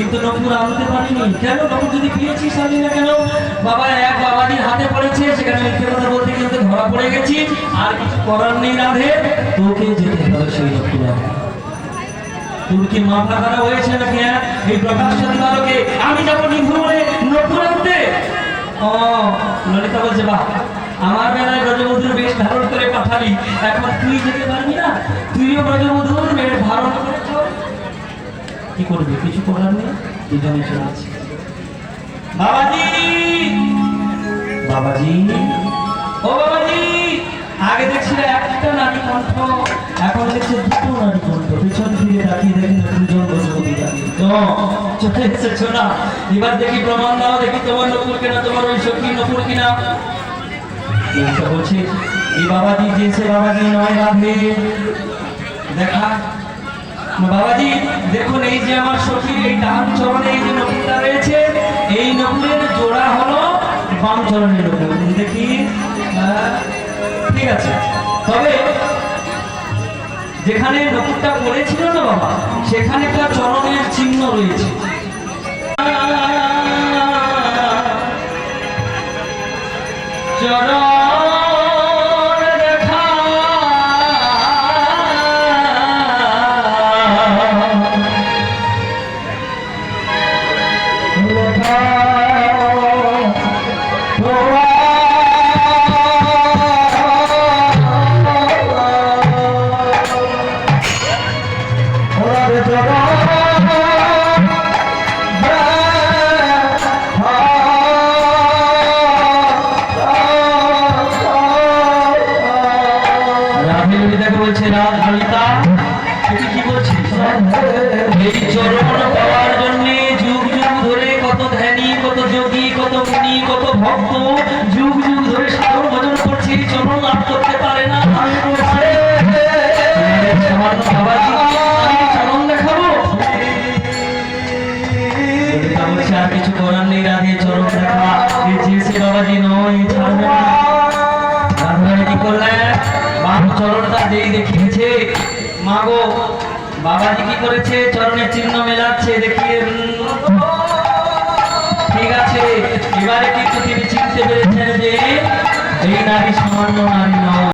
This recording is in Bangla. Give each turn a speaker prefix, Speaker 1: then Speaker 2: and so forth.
Speaker 1: কিন্তু নকুর আনতে পারিনি। কেন নকুর যদি পেয়েছিস আনি না কেন? বাবা এক বাবাজির হাতে পড়েছে, সেখানে মিথ্যে কথা বলতে গিয়ে ওকে ধরা পড়ে গেছি। আর কিছু করার নেই রাধে, তোকে যেতে হবে সেই নকুর আনতে। তোর কি মাথা খারাপ হয়েছে নাকি? এই প্রকাশ চন্দ্রকে আমি যাবো নিঘুরে নকুর আনতে? ও ললিতা বলছে, বাহ, আমার বেলায় ব্রজবধূর বেশ ধারণ করে পাঠালি, এখন তুই যেতে পারবি না? তুইও ব্রজবধূর বেশ ধারণ করেছ, কি করবি? কিছু করার নেই, দুজনে চলেছি। বাবাজি, বাবাজি, ও বাবাজি, আগে দেখছিল একটা নারী কণ্ঠ, এখন দেখছে দুটো নারী কণ্ঠ। পেছন ফিরে তাকিয়ে দেখি না দুজন ব্রজবধূ দাঁড়িয়ে। চলে এসেছো না? এবার দেখি প্রমাণ দাও, দেখি তোমার নকুর কিনা, তোমার ওই সখী নকুর কিনা। বলছে এই বাবাজি যে সে বাবাজি নয় রাধে, দেখা বাবাজি দেখুন, এই যে আমার সখীর এই ডান চরণে এই যে নকুরটা রয়েছে, এই নকুরের জোড়া হলো বাম চরণের নকুর। দেখি, ঠিক আছে, তবে যেখানে নকুরটা পড়েছিল না বাবা, সেখানে একটা চরণের চিহ্ন রয়েছে। চরণ বলছে, রাত ললিতা তুমি কি বলছিস? এই চরণ পাওয়ার জন্য যুগ যুগ ধরে কত ধ্যানী, কত যোগী, কত মুনি, কত ভক্ত যুগ যুগ ধরে সাধন ভজন করছে, এই চরণ লাভ করতে পারে না। চরণ দেখাবো? আর কিছু করার নেই রাধে, চরণ দেখা। যে সে বাবাজি নয়, ছাড়বে না। রাধারানী কি করলেন? বাম চরণটা যেই দেখিয়েছে, মাগো বাবাজি কি করেছে? চরণের চিহ্ন মেলাচ্ছে, দেখিয়ে। ঠিক আছে, এবারে কিন্তু তিনি চিনতে পেরেছেন যে এই নারী সামান্য নারী নয়।